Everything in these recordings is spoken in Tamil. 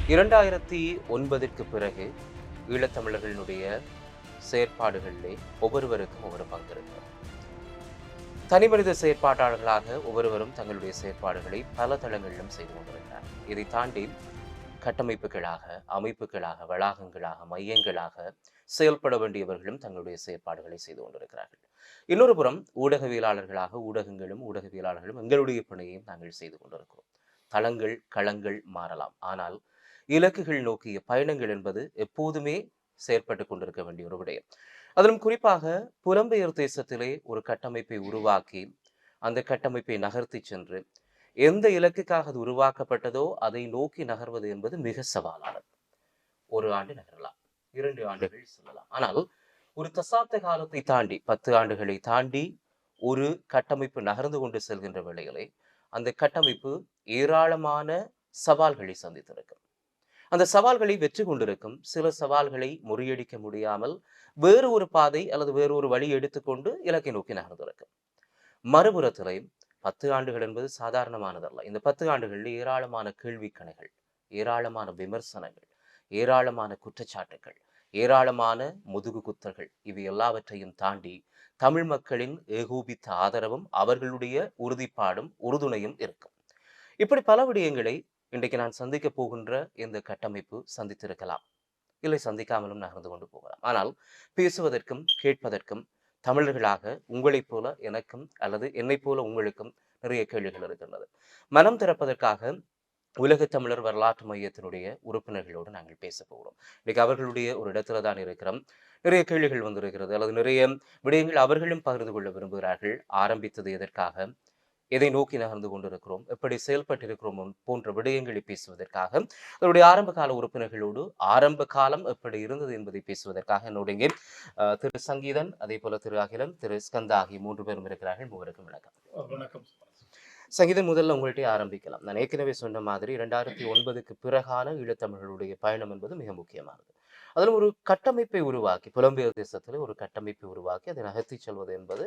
2009ற்கு பிறகு ஈழத்தமிழர்களுடைய செயற்பாடுகளிலே ஒவ்வொருவருக்கும் ஒவ்வொரு பங்கு இருக்கிறது. தனிமனித செயற்பாட்டாளர்களாக ஒவ்வொருவரும் தங்களுடைய செயற்பாடுகளை பல தளங்களிலும் செய்து கொண்டிருக்கிறார். இதை தாண்டி கட்டமைப்புகளாக, அமைப்புகளாக, வளாகங்களாக, மையங்களாக செயல்பட வேண்டியவர்களும் தங்களுடைய செயற்பாடுகளை செய்து கொண்டிருக்கிறார்கள். இன்னொரு புறம் ஊடகவியலாளர்களாக ஊடகங்களும் எங்களுடைய பணியையும் நாங்கள் செய்து கொண்டிருக்கிறோம். தளங்கள், களங்கள் மாறலாம். ஆனால் இலக்குகள் நோக்கிய பயணங்கள் என்பது எப்போதுமே செயற்பட்டு கொண்டிருக்க வேண்டிய ஒரு விடயம். அதிலும் குறிப்பாக புலம்பெயர் தேசத்திலே ஒரு கட்டமைப்பை உருவாக்கி அந்த கட்டமைப்பை நகர்த்தி சென்று எந்த இலக்குக்காக அது உருவாக்கப்பட்டதோ அதை நோக்கி நகர்வது என்பது மிக சவாலானது. ஒரு ஆண்டு நகரலாம், 2 ஆண்டுகள் செல்லலாம். ஆனால் ஒரு தசாப்த காலத்தை தாண்டி 10 ஆண்டுகளை தாண்டி ஒரு கட்டமைப்பு நகர்ந்து கொண்டு செல்கின்ற வேளையிலே அந்த கட்டமைப்பு ஏராளமான சவால்களை சந்தித்திருக்கும். அந்த சவால்களை வெற்றி கொண்டிருக்கும். சில சவால்களை முறியடிக்க முடியாமல் வேறு ஒரு பாதை அல்லது வேறு ஒரு வழி எடுத்துக்கொண்டு இலக்கை நோக்கி நகர்ந்திருக்கும். மறுபுறத்திலே 10 ஆண்டுகள் என்பது சாதாரணமானதல்ல. இந்த 10 ஆண்டுகளில் ஏராளமான கேள்விக்கணைகள், ஏராளமான விமர்சனங்கள், ஏராளமான குற்றச்சாட்டுகள், ஏராளமான முதுகு குத்தல்கள், இவை எல்லாவற்றையும் தாண்டி தமிழ் மக்களின் ஏகோபித்த ஆதரவும் அவர்களுடைய உறுதிப்பாடும் உறுதுணையும் இருக்கும். இப்படி பல விடயங்களை இன்றைக்கு நான் சந்திக்க போகின்ற இந்த கட்டமைப்பு சந்தித்திருக்கலாம், இல்லை சந்திக்காமலும் நகர்ந்து கொண்டு போகலாம். ஆனால் பேசுவதற்கும் கேட்பதற்கும் தமிழர்களாக உங்களைப் போல எனக்கும் அல்லது என்னைப் போல உங்களுக்கும் நிறைய கேள்விகள் இருக்கின்றது. மனம் திறப்பதற்காக உலகத் தமிழர் வரலாற்று மையத்தினுடைய உறுப்பினர்களோடு நாங்கள் பேச போகிறோம். இன்னைக்கு அவர்களுடைய ஒரு இடத்துல தான் இருக்கிறோம். நிறைய கேள்விகள் வந்திருக்கிறது அல்லது நிறைய விடயங்கள் அவர்களும் பகிர்ந்து கொள்ள விரும்புகிறார்கள். ஆரம்பித்தது எதற்காக, எதை நோக்கி நகர்ந்து கொண்டிருக்கிறோம், எப்படி செயல்பட்டிருக்கிறோம் போன்ற விடயங்களை பேசுவதற்காக அதனுடைய ஆரம்ப கால உறுப்பினர்களோடு ஆரம்ப காலம் எப்படி இருந்தது என்பதை பேசுவதற்காக என்னுடைய திரு சங்கீதன், அதே போல திரு அகிலன், திரு ஸ்கந்தா ஆகிய 3 பேரும் இருக்கிறார்கள். மூவருக்கும் வணக்கம். வணக்கம். சங்கீதன், முதல்ல உங்கள்கிட்ட ஆரம்பிக்கலாம். நான் ஏற்கனவே சொன்ன மாதிரி 2009க்கு பிறகான ஈழத்தமிழர்களுடைய பயணம் என்பது மிக முக்கியமானது. அதில் ஒரு கட்டமைப்பை உருவாக்கி, புலம்பெயர் தேசத்தில் ஒரு கட்டமைப்பை உருவாக்கி அதை நகர்த்தி செல்வது என்பது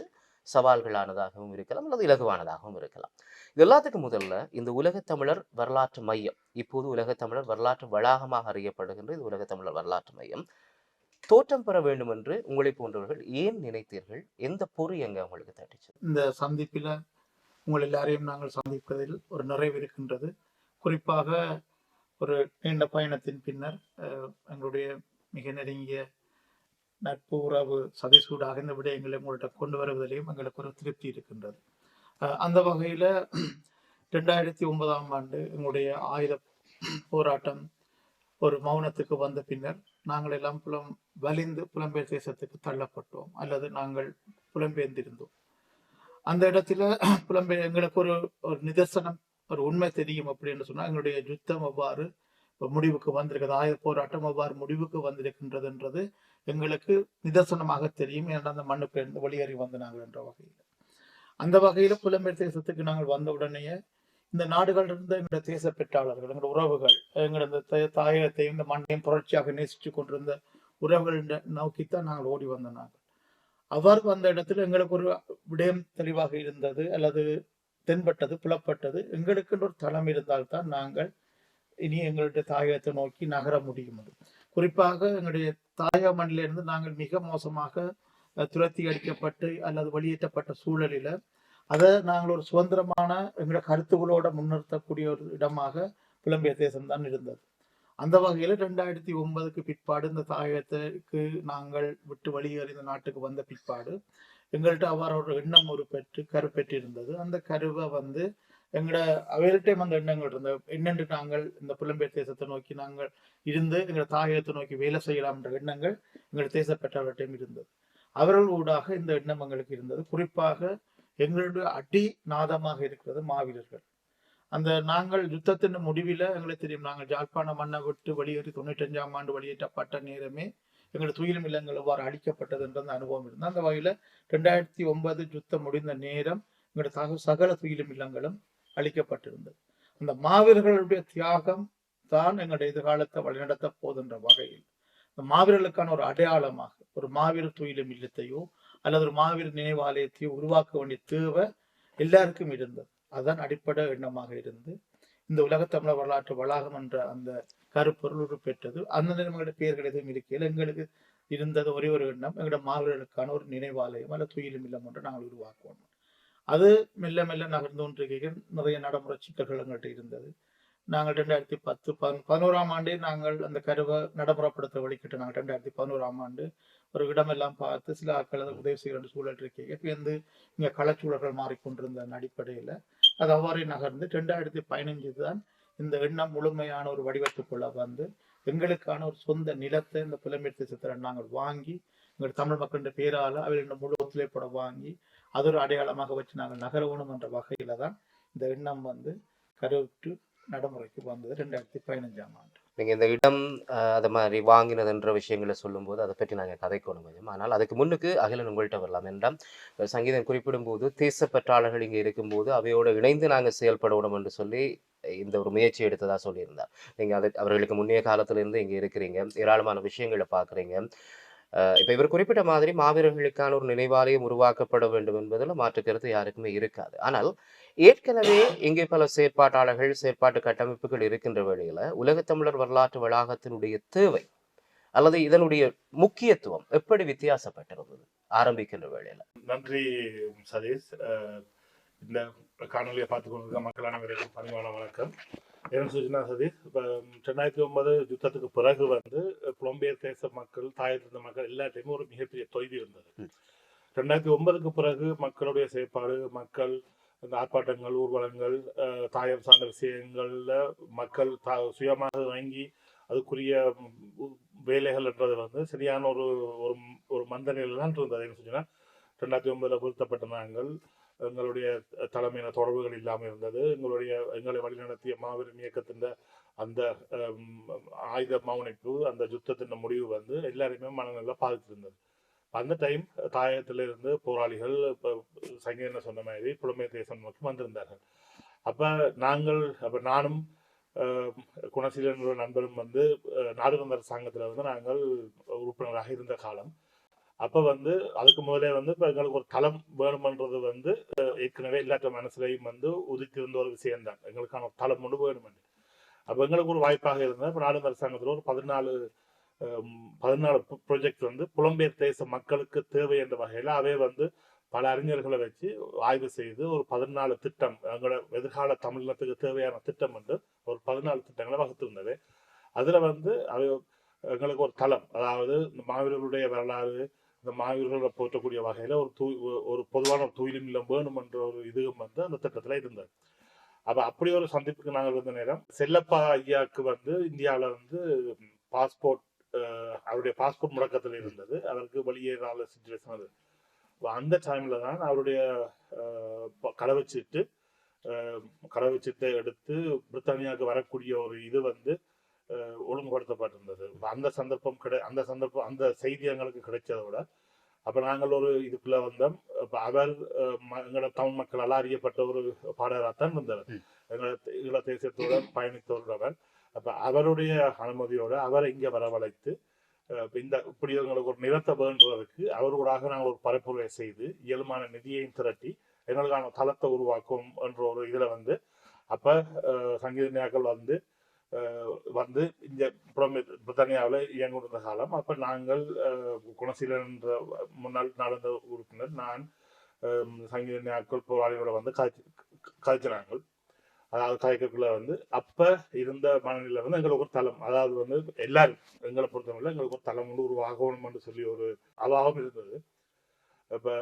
சவால்களானதாகவும் இருக்கலாம் அல்லது இலகுவானதாகவும் இருக்கலாம். இது எல்லாத்துக்கும் முதல்ல இந்த உலகத் தமிழர் வரலாற்று மையம், இப்போது உலகத் தமிழர் வரலாற்று வளாகமாக அறியப்படுகின்ற இது உலகத் தமிழர் வரலாற்று மையம் தோற்றம் பெற வேண்டும் என்று உங்களை போன்றவர்கள் ஏன் நினைத்தீர்கள்? எந்த பொறி எங்க உங்களுக்கு தட்டுச்சு? இந்த சந்திப்பில் உங்கள் எல்லாரையும் நாங்கள் சந்திப்பதில் ஒரு நிறைவு இருக்கின்றது. குறிப்பாக ஒரு நீண்ட பயணத்தின் பின்னர் எங்களுடைய மிக நெருங்கிய நட்பு உறவு சதிசூடாக இந்த விடயங்களை உங்கள்கிட்ட கொண்டு வருவதிலையும் எங்களுக்கு ஒரு திருப்தி இருக்கின்றது. அந்த வகையில் 2009ஆம் ஆண்டு எங்களுடைய ஆயுத போராட்டம் ஒரு மௌனத்துக்கு வந்த பின்னர் நாங்கள் எல்லாம் வலிந்து புலம்பெயர் தேசத்துக்கு தள்ளப்பட்டோம் அல்லது நாங்கள் புலம்பெயர்ந்திருந்தோம். அந்த இடத்துல புலம்பெயர் எங்களுக்கு ஒரு நிதர்சனம், ஒரு உண்மை தெரியும். அப்படின்னு சொன்னா எங்களுடைய யுத்தம் எவ்வாறு முடிவுக்கு வந்திருக்கிறது, ஆயுத போராட்டம் எவ்வாறு முடிவுக்கு வந்திருக்கின்றதுன்றது எங்களுக்கு நிதர்சனமாக தெரியும். ஏன்னா அந்த மண்ணுக்கு இருந்து வெளியேறி வந்த நாங்கள் என்ற வகையில், அந்த வகையில புலம்பெயர் தேசத்துக்கு நாங்கள் வந்த உடனேயே இந்த நாடுகள் இருந்த எங்களுடைய தேச பெற்றாளர்கள், எங்களுடைய உறவுகள், எங்களுடைய தாயகத்தையும் இந்த மண்ணையும் புரட்சியாக நேசிச்சு கொண்டிருந்த உறவுகள் நோக்கித்தான் நாங்கள் ஓடி வந்த நாங்கள். அவ்வாறு வந்த இடத்துல எங்களுக்கு ஒரு விடயம் தெளிவாக இருந்தது அல்லது தென்பட்டது, புலப்பட்டது. எங்களுக்கு ஒரு தளம் இருந்தால்தான் நாங்கள் இனி எங்களுடைய தாயகத்தை நோக்கி நகர முடியும். குறிப்பாக எங்களுடைய தாயக மண்ணிலிருந்து நாங்கள் மிக மோசமாக துரத்தி அடிக்கப்பட்டு அல்லது வெளியேற்றப்பட்ட சூழலில அதை நாங்கள் ஒரு சுதந்திரமான எங்களுடைய கருத்துக்களோட முன்னிறுத்தக்கூடிய ஒரு இடமாக புலம்பெயர் தேசம் தான் இருந்தது. அந்த வகையில 2009க்கு பிற்பாடு இந்த தாயகத்துக்கு நாங்கள் விட்டு வெளியேறி இந்த நாட்டுக்கு வந்த பிற்பாடு எங்கள்கிட்ட அவ்வாறு ஒரு எண்ணம் கருப்பெற்றிருந்தது. அந்த கருவை எங்களோட அவையிட்டையும் அந்த எண்ணங்கள் இருந்த என்னென்று நாங்கள் இந்த புலம்பெயர் தேசத்தை நோக்கி நாங்கள் இருந்து எங்களோட தாயகத்தை நோக்கி வேலை செய்யலாம் என்ற எண்ணங்கள் எங்கள் தேச பெற்றவர்கிட்டையும் இருந்தது. அவர்கள் ஊடாக இந்த எண்ணம் எங்களுக்கு இருந்தது. குறிப்பாக எங்களுடைய அடி நாதமாக இருக்கிறது மாவீரர்கள். அந்த நாங்கள் யுத்தத்தின் முடிவில் எங்களுக்கு தெரியும், நாங்கள் ஜாழ்ப்பாண மண்ணை விட்டு வெளியேறி 95ஆம் ஆண்டு வெளியேற்றப்பட்ட நேரமே எங்களுடைய துயிலும் இல்லங்கள் எவ்வாறு அழிக்கப்பட்டது என்ற அந்த அனுபவம் இருந்தது. அந்த வகையில 2009 யுத்தம் முடிந்த நேரம் எங்களுடைய சகல துயிலும் இல்லங்களும் அழிக்கப்பட்டிருந்தது. அந்த மாவீரர்களுடைய தியாகம் தான் எங்களுடைய எதிர்காலத்தை வழிநடத்த போதுன்ற வகையில் இந்த மாவீரர்களுக்கான ஒரு அடையாளமாக ஒரு மாவீரர் துயிலும் இல்லத்தையோ அல்லது ஒரு மாவீரர் நினைவாலயத்தையோ உருவாக்க வேண்டிய தேவை எல்லாருக்கும் இருந்தது. அதுதான் அடிப்படை எண்ணமாக இருந்து இந்த உலகத்தமிழர் வரலாற்று வளாகம் என்ற அந்த கருப்பொருள் உருப்பெற்றது. அந்த நேரம் எங்களுடைய பெயர்கள் எதுவும் இருக்கையில் எங்களுக்கு இருந்தது ஒரே ஒரு எண்ணம், எங்களோட மாவீரர்களுக்கான ஒரு நினைவாலயம் அல்ல துயிலும் இல்லம் ஒன்று நாங்கள் உருவாக்குவோம். அது மெல்ல மெல்ல நகர்ந்து கொண்டிருக்கையில் நிறைய நடைமுறை சிக்கல்கள் எங்கள்கிட்ட இருந்தது. நாங்கள் 2010 11ஆம் ஆண்டே நாங்கள் அந்த கருவை நடைமுறைப்படுத்த வழிகிட்டு நாங்கள் 2011ஆம் ஆண்டு ஒரு இடமெல்லாம் பார்த்து சில ஆட்கள் அதை உதவி செய்கிற சூழல் இருக்கீங்க. இப்போ வந்து இங்கே களச்சூழல்கள் மாறிக்கொண்டிருந்த அடிப்படையில் அது அவ்வாறே நகர்ந்து 2015 தான் இந்த எண்ணம் முழுமையான ஒரு வடிவத்துக்குள்ள வந்து எங்களுக்கான ஒரு சொந்த நிலத்தை இந்த புலம்பெயர் தேசத்தில் நாங்கள் வாங்கி எங்கள் தமிழ் மக்களின் பேரால் அவர்களின் முழு ஒத்துழைப்போட வாங்கி அது ஒரு அடையாளமாக வச்சு நாங்கள் நகரவணும் என்ற வகையில தான் இந்த எண்ணம் வந்து கருவுற்று நடைமுறைக்கு வந்தது 2015ஆம் ஆண்டு. நீங்க இந்த இடம் அது மாதிரி வாங்கினதுன்ற விஷயங்களை சொல்லும்போது அதை பற்றி நாங்கள் கதைக்கணும் கொஞ்சம். ஆனால் அதுக்கு முன்னுக்கு அகிலன் உங்கள்கிட்ட வரலாம் என்றால் சங்கீதம் குறிப்பிடும்போது தேசப்பற்றாளர்கள் இங்கே இருக்கும்போது அவையோடு இணைந்து நாங்கள் செயல்படணும் என்று சொல்லி இந்த ஒரு முயற்சி எடுத்ததா சொல்லியிருந்தார். நீங்க அதை அவர்களுக்கு முன்னைய காலத்திலிருந்து இங்கே இருக்கிறீங்க, ஏராளமான விஷயங்களை பார்க்குறீங்க. இப்போ இவர் குறிப்பிட்ட மாதிரி மாவீரர்களுக்கான ஒரு நினைவாலயம் உருவாக்கப்பட வேண்டும் என்பதில் மாற்று கருத்து யாருக்குமே இருக்காது. ஆனால் ஏற்கனவே இங்கே பல செயற்பாட்டாளர்கள் செயற்பாட்டு கட்டமைப்புகள் இருக்கின்ற வேளையில உலகத்தமிழர் வரலாற்று வளாகத்தினுடைய தேவை அல்லது இதனுடைய முக்கியத்துவம் எப்படி வித்தியாசப்பட்டிருந்தது ஆரம்பிக்கின்ற வேளையில? நன்றி சதீஷ். இந்த காணொலியை பார்த்து கொண்டிருக்க மக்கள் அனைவருக்கும் பணிவான வணக்கம். என்ன சொல்லினா சதீஷ், இப்போ 2009 யுத்தத்துக்கு பிறகு வந்து புலம்பெயர் தேச மக்கள், தாயத்திருந்த மக்கள் எல்லாத்தையுமே ஒரு மிகப்பெரிய தொய்வு இருந்தது. 2009க்கு பிறகு மக்களுடைய செயற்பாடு, மக்கள் இந்த ஆர்ப்பாட்டங்கள், ஊர்வலங்கள், தாயம் சார்ந்த விஷயங்கள்ல மக்கள் சுயமாக வாங்கி அதுக்குரிய வேலைகள் என்றது வந்து சரியான ஒரு ஒரு மந்த நிலையில் தான் இருந்தது. என்ன சொன்னா 2009 வீழ்த்தப்பட்ட நாங்கள் எங்களுடைய தலைமையின தொடர்புகள் இல்லாமல் இருந்தது. எங்களை வழிநடத்திய மாவீரன் இயக்கத்தின் அந்த ஆயுத மௌனிப்பு, அந்த யுத்தத்தின் முடிவு வந்து எல்லாருமே மனநிலை பாதித்திருந்தது. அந்த டைம் தாயத்திலிருந்து போராளிகள் இப்போ சங்கீதன சொன்ன மாதிரி புலம்பெயர் தேசம் நோக்கி வந்திருந்தார்கள். அப்போ நானும் குணசீலன் நண்பரும் வந்து நாடுகந்த அரசாங்கத்தில் வந்து நாங்கள் உறுப்பினராக இருந்த காலம். அப்போ வந்து அதுக்கு முதலே வந்து இப்போ எங்களுக்கு ஒரு தளம் வேணுமென்றது வந்து ஏற்கனவே எல்லாற்ற மனசுலையும் வந்து உதித்திருந்த ஒரு விஷயம்தான், எங்களுக்கான ஒரு தளம் ஒன்று வேணுமென்று. அப்போ எங்களுக்கு ஒரு வாய்ப்பாக இருந்தது. இப்போ நாடுகந்த அரசாங்கத்தில் ஒரு 14 ப்ரொஜெக்ட் வந்து புலம்பெயர் தேச மக்களுக்கு தேவை என்ற வகையில் அவை வந்து பல அறிஞர்களை வச்சு ஆய்வு செய்து ஒரு 14 திட்டம், எங்களோட எதிர்கால தமிழகத்துக்கு தேவையான திட்டம் என்று ஒரு 14 திட்டங்களை வகுத்திருந்தது. அதுல வந்து அவை எங்களுக்கு ஒரு தளம், அதாவது இந்த மாவீரர்களுடைய வரலாறு, இந்த மாவீரர்களை போற்றக்கூடிய வகையில ஒரு பொதுவான ஒரு துயிலும் இல்லம் வேணும் என்ற ஒரு இதுவும் வந்து அந்த திட்டத்துல இருந்தது. அப்ப அப்படி ஒரு சந்திப்புக்கு நாங்கள் இருந்த நேரம் செல்லப்பா ஐயாவுக்கு வந்து இந்தியாவில வந்து பாஸ்போர்ட், அவருடைய பாஸ்போர்ட் முடக்கத்தில் இருந்தது. அவருக்கு வெளியேறாத சிச்சுவேஷன் அது. அந்த டைம்ல தான் அவருடைய கடவுச்சீட்டை எடுத்து பிரித்தானியாவுக்கு வரக்கூடிய ஒரு இது வந்து ஒழுங்குபடுத்தப்பட்டிருந்தது. அந்த செய்தி எங்களுக்கு கிடைச்சதோட அப்ப நாங்கள் ஒரு இதுக்குள்ள வந்தோம். அவர் எங்களோட தமிழ் மக்களால் அறியப்பட்ட ஒரு பாடகராகத்தான் இருந்தவர், எங்களோட தேசத்தோட பயணித்தவர் அவர். அப்ப அவருடைய அனுமதியோட அவரை இங்க வரவழைத்து இப்படி எங்களுக்கு ஒரு நிலத்தை வேண்டுறதுக்கு அவர்களாக நாங்கள் ஒரு பரப்புரை செய்து இயல்பான நிதியையும் திரட்டி எங்களுக்கான தளத்தை உருவாக்கும் என்ற ஒரு இதுல வந்து அப்ப சங்கீதஞாக்கள் வந்து இங்க பிரித்தானியாவில் இயங்குகின்ற காலம். அப்ப நாங்கள் குணசீலன் என்ற முன்னாள் நாடாளுமன்ற உறுப்பினர், நான் சங்கீதஞாக்கள் போராளிகளோட வந்து கதைச்சினாங்கள். அதாவது கதைக்குள்ள வந்து அப்ப இருந்த மனநிலை வந்து எங்களுக்கு ஒரு தளம், அதாவது வந்து எல்லாரும் எங்களை பொறுத்தவரை எங்களுக்கு ஒரு தளம் வந்து உருவாகணும் என்று சொல்லி ஒரு அவாவும் இருந்தது. இப்ப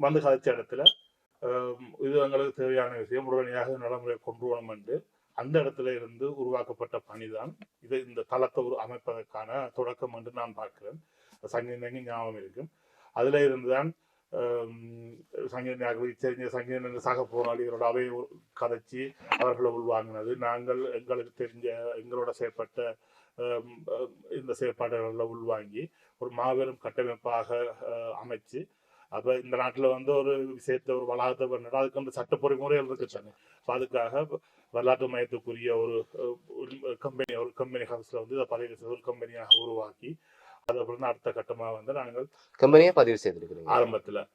வந்து கதைச்ச இடத்துல இது எங்களுக்கு தேவையான விஷயம், உடனடியாக நடைமுறை கொண்டு வரணும் என்று அந்த இடத்துல இருந்து உருவாக்கப்பட்ட பணிதான் இந்த தளத்தை அமைப்பதற்கான தொடக்கம் என்று நான் பார்க்கிறேன். சங்கீதம் ஞாபகம் இருக்கும். அதுல இருந்துதான் சங்கீத சக போராளிகளோட அவை கதைச்சி அவர்களை உள்வாங்கினது. நாங்கள் எங்களுக்கு தெரிஞ்ச எங்களோட செயற்பட்ட இந்த செயற்பாடுகளை உள்வாங்கி ஒரு மாபெரும் கட்டமைப்பாக அமைச்சு, அப்ப இந்த நாட்டுல வந்து ஒரு விஷயத்த ஒரு வளாகத்தை பண்ண அதுக்கு வந்து சட்ட பொறிமுறைகள் இருக்குச்சாங்க. அதுக்காக வரலாற்று மையத்துக்குரிய ஒரு கம்பெனி ஹவுஸ்ல வந்து இதை பதிவு செய்து ஒரு கம்பெனியாக உருவாக்கி அதுக்கப்புறம் அடுத்த கட்டமா வந்து நாங்கள் கம்பெனியை பதிவு செய்திருக்கிறீங்க ஆரம்பத்துல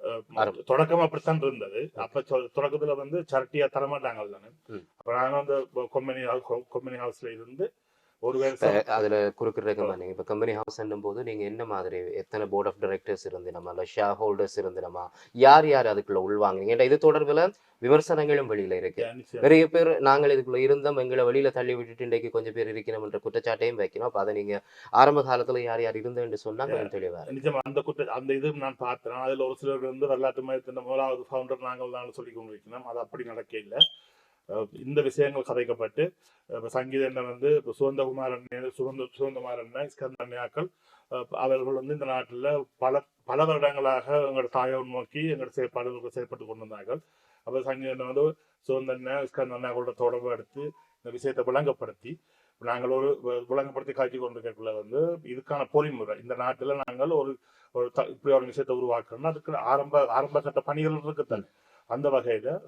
தொடக்கம் அப்படித்தான் இருந்தது. அப்ப தொடக்கத்துல வந்து சரட்டியா தரமாட்டாங்க தானே. அப்ப நாங்க வந்து கொம்பனி ஹவுஸ்ல இருந்து ஒரு அதுல குறுக்கிட்டு நீங்க இப்ப கம்பெனி ஹவுஸ் போது நீங்க என்ன மாதிரி எத்தனை போர்ட் ஆஃப் டைரக்டர்ஸ் இருந்து நம்ம ஷேர் ஹோல்டர்ஸ் இருந்து நம்ம யார் யார் அதுக்குள்ள உள்வாங்க இது தொடர்புல விமர்சனங்களும் வெளியில இருக்கு. நிறைய பேர் நாங்கள் இதுக்குள்ள இருந்தோம், எங்களை வெளியில தள்ளி விட்டுட்டு இன்றைக்கு கொஞ்சம் பேர் இருக்கணும் என்ற குற்றச்சாட்டையும் வைக்கணும். அப்ப அதை நீங்க ஆரம்ப காலத்துல யார் யார் இருந்தேன்னு சொன்னா கொஞ்சம் தெளிவா நிச்சயமா அந்த இது நான் பார்த்தேன். அதுல ஒரு சிலர் வந்து வரலாற்று மையத்தின் முதலாவது ஃபவுண்டர் நாங்கள் சொல்லி கொண்டிருக்கணும். அது அப்படி நடக்க இல்லை. இந்த விஷயங்கள் கதைக்கப்பட்டு சங்கீத வந்து சுகந்தகுமாரன் இஸ்கந்தன்யாக்கள் அவர்கள் வந்து இந்த நாட்டில் பல வருடங்களாக எங்களோட தாயை நோக்கி எங்களோட செயற்பாடுகள் செயற்பட்டு கொண்டிருந்தார்கள். அப்போ சங்கீதன் வந்து சுகந்தன்யா இஸ்கந்தன்யாக்களோட தொடர்பு எடுத்து இந்த விஷயத்தை விளங்கப்படுத்தி நாங்கள் ஒரு விளங்கப்படுத்தி காட்சி கொண்டிருக்கக்குள்ள வந்து இதுக்கான பொறிமுறை இந்த நாட்டில் நாங்கள் ஒரு இப்படி ஒரு விஷயத்தை உருவாக்கணும்னா அதுக்கு ஆரம்ப கட்ட பணிகள் இருக்குத்தானே. அந்த வகையில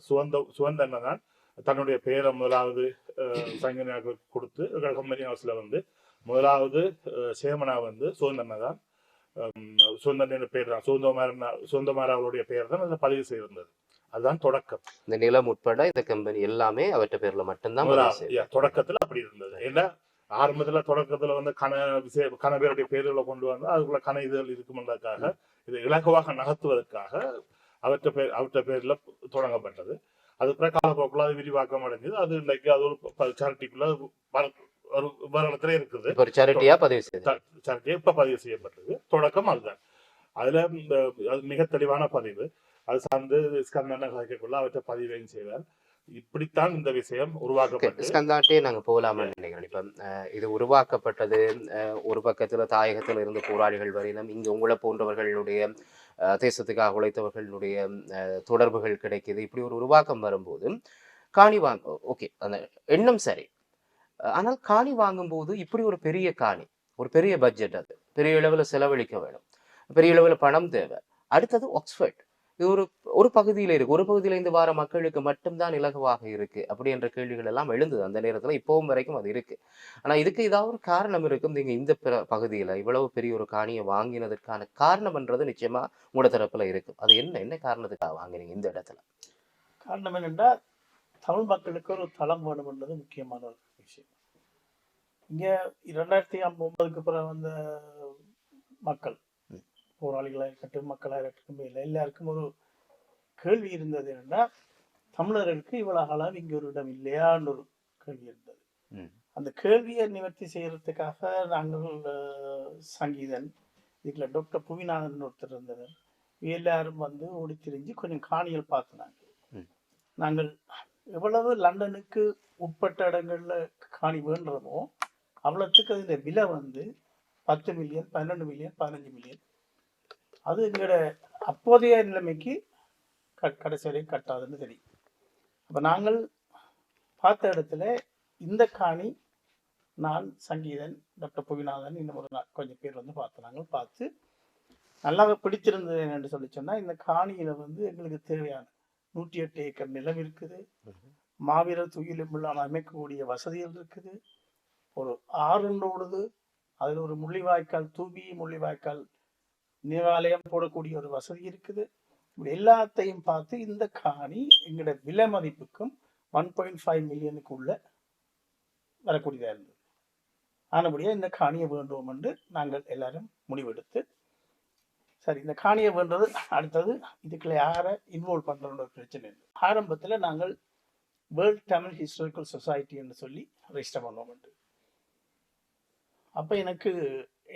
சுகந்தன்ன தான் தன்னுடைய பெயரை முதலாவது சங்கீதங்களுக்கு கொடுத்து கம்பெனி ஹவுஸ்ல வந்து முதலாவது சேமனா வந்து சுகந்தன்ன தான். சுகந்தன்ன பேர் தான் சுகந்தகுமார் அவருடைய பெயர் தான் அதில் பதிவு செய்திருந்தது. அதுதான் தொடக்கம். இந்த நிலம் உட்பட இந்த கம்பெனி எல்லாமே அவற்ற பேர்ல மட்டும்தான் தொடக்கத்துல அப்படி இருந்தது. ஏன்னா ஆரம்பத்துல தொடக்கத்துல வந்து கன பேருடைய பேர்களை கொண்டு வந்து அதுக்குள்ள கன இதழ் இருக்குமென்றதுக்காக இதை இலகுவாக நகர்த்துவதற்காக அவற்ற பேர்ல தொடங்கப்பட்டது. அது காலப்போக்கில் அது விரிவாக்கம் அடைஞ்சது. அது இன்னைக்கு அது ஒரு சேரிட்டிக்குள்ள வேற இடத்துல இருக்குது. சேரிட்டியா இப்ப பதிவு செய்யப்பட்டது. தொடக்கம் அதுதான். அதுல மிக தெளிவான பதிவு அது சார்ந்து ஸ்கந்தன கதைக்குள்ள அவற்றை பதிவையும் செய்வார். இப்படித்தான் இந்த விஷயம் உருவாக்கப்பட்டது. ஸ்கந்தாட்டே நாங்க போகலாமா நினைக்கிறேன். இப்ப இது உருவாக்கப்பட்டது ஒரு பக்கத்துல தாயகத்துல இருந்து போராளிகள் வரையிலும் இங்க உங்களை போன்றவர்களுடைய தேசத்துக்காக உழைத்தவர்களுடைய தொடர்புகள் கிடைக்குது. இப்படி ஒரு உருவாக்கம் வரும்போது காணி வாங்க ஓகே அந்த எண்ணம் சரி. ஆனால் காணி வாங்கும் போது இப்படி ஒரு பெரிய காணி, ஒரு பெரிய பட்ஜெட், அது பெரிய அளவுல செலவழிக்க வேணும், பெரிய அளவுல பணம் தேவை. அடுத்தது ஆக்ஸ்போர்ட், இது ஒரு பகுதியில இருக்கு, ஒரு பகுதியில இருந்து வார மக்களுக்கு மட்டும்தான் இலகுவாக இருக்கு அப்படி என்ற கேள்விகள் எல்லாம் எழுந்தது அந்த நேரத்துல. இப்பவும் வரைக்கும் அது இருக்கு. ஆனா இதுக்கு ஏதாவது ஒரு காரணம் இருக்கும். நீங்க இந்த பகுதியில இவ்வளவு பெரிய ஒரு காணியை வாங்கினதற்கான காரணம்ன்றது நிச்சயமா உங்களோட தரப்புல இருக்கு. அது என்ன காரணத்துக்காக வாங்கினீங்க இந்த இடத்துல? காரணம் என்னென்றா தமிழ் மக்களுக்கு ஒரு தளம் வேணும் என்பது முக்கியமான ஒரு விஷயம். இங்க 2009க்கு பிறகு வந்த மக்கள், போராளிகளாக இருக்கட்டும் மக்களாக இருக்கட்டும், இல்லை எல்லாருக்கும் ஒரு கேள்வி இருந்தது என்னன்னா, தமிழர்களுக்கு இவ்வளவு அளவு இங்க ஒரு இடம் இல்லையான்னு ஒரு கேள்வி இருந்தது. அந்த கேள்வியை நிவர்த்தி செய்யறதுக்காக நாங்கள் சங்கீதன் இதுல டாக்டர் புவிநாதன் ஒருத்தர் இருந்தவர் எல்லாரும் வந்து ஓடி திரிஞ்சு கொஞ்சம் காணிகள் பார்த்தினாங்க. நாங்கள் எவ்வளவு லண்டனுக்கு உட்பட்ட இடங்கள்ல காணி வேண்டுறோமோ அவ்வளவுக்கு இந்த விலை வந்து 10 மில்லியன் 12 மில்லியன் 15 மில்லியன். அது எங்களோட அப்போதைய நிலைமைக்கு கடைசி வரை கட்டாதுன்னு தெரியும். அப்ப நாங்கள் பார்த்த இடத்துல இந்த காணி நான் சங்கீதன் டாக்டர் புவிநாதன் இன்னும் ஒரு கொஞ்சம் பேர் வந்து நாங்கள் பார்த்து நல்லா பிடிச்சிருந்தது என்னன்னு சொல்லி சொன்னா, இந்த காணியில வந்து எங்களுக்கு தேவையான 108 ஏக்கர் நிலம் இருக்குது, மாவீரர் துயிலுமில்லாமல் அமைக்கக்கூடிய வசதிகள் இருக்குது, ஒரு ஆறு ஓடுது, அதுல ஒரு முள்ளிவாய்க்கால் முள்ளிவாய்க்கால் நீராலயம் போடக்கூடிய ஒரு வசதி இருக்குது. இப்படி எல்லாத்தையும் பார்த்து இந்த காணி எங்களோட விலை மதிப்புக்கும் 1.5 மில்லியனுக்கு உள்ள வரக்கூடியதா இருந்தது. ஆனபடியா இந்த காணியை வேண்டுவோம் என்று நாங்கள் எல்லாரும் முடிவெடுத்து, சரி இந்த காணியை வேண்டது அடுத்தது இதுக்குள்ள யாரை இன்வால்வ் பண்ற பிரச்சனை இல்லை. ஆரம்பத்துல நாங்கள் வேர்ல்ட் தமிழ் ஹிஸ்டாரிக்கல் சொசைட்டி என்று சொல்லி ரெஜிஸ்டர் பண்ணுவோம். அப்ப எனக்கு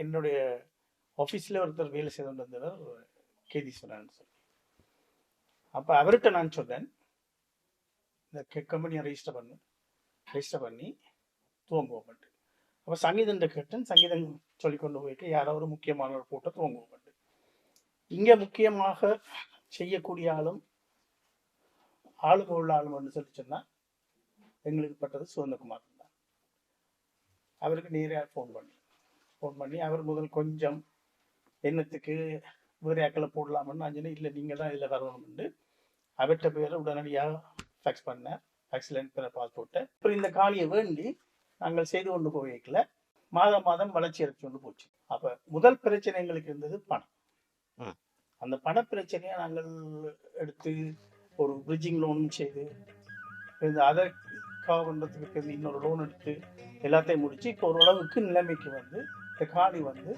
என்னுடைய ஆஃபீஸில் ஒருத்தர் வேலை செய்து கொண்டிருந்தவர் கேதீஸ்வரன் சொல்லி, அப்ப அவர்கிட்ட நான் சொன்னேன் இந்த கம்பெனியை ரெஜிஸ்டர் பண்ணி துவங்குவோம். அப்ப சங்கீதன் கேட்டேன், சங்கீதன் சொல்லிக்கொண்டு போயிட்டு யாரோ ஒரு முக்கியமானவர் போட்டு துவங்குவோம். இங்க முக்கியமாக செய்யக்கூடிய ஆளுங்க உள்ள ஆளுன்னு சொல்லி சொன்னா எங்களுக்கு பட்டது சுகந்தகுமார் தான். அவருக்கு நேராக ஃபோன் பண்ணி அவர் முதல் கொஞ்சம் எண்ணத்துக்கு வேறு ஆக்களை போடலாம்னு நான் சொன்னேன், இல்லை நீங்கள் தான் இதில் வரணும்னு அவர்கிட்ட பேரை உடனடியாக ஃபேக்ஸ் பண்ணேன். ஃபேக்ஸில் பாஸ்போர்ட்டை அப்புறம் இந்த காணியை வேண்டி நாங்கள் செய்து கொண்டு போய்க்கல மாதம் மாதம் வளர்ச்சி அடைச்சு கொண்டு போச்சு. அப்ப முதல் பிரச்சனை எங்களுக்கு இருந்தது பணம். ம். அந்த பண பிரச்சனையை நாங்கள் எடுத்து ஒரு பிரிட்ஜிங் லோன் செய்து அதை கவர் பண்றதுக்கு இன்னொரு லோன் எடுத்து எல்லாத்தையும் முடிச்சு இப்போ ஓரளவுக்கு நிலைமைக்கு வந்து இந்த காணி வந்து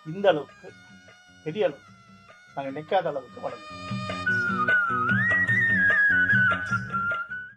இந்த அளவுக்கு பெரிய அளவுக்கு நாங்கள் நிற்காத அளவுக்கு வளர்ந்தோம்.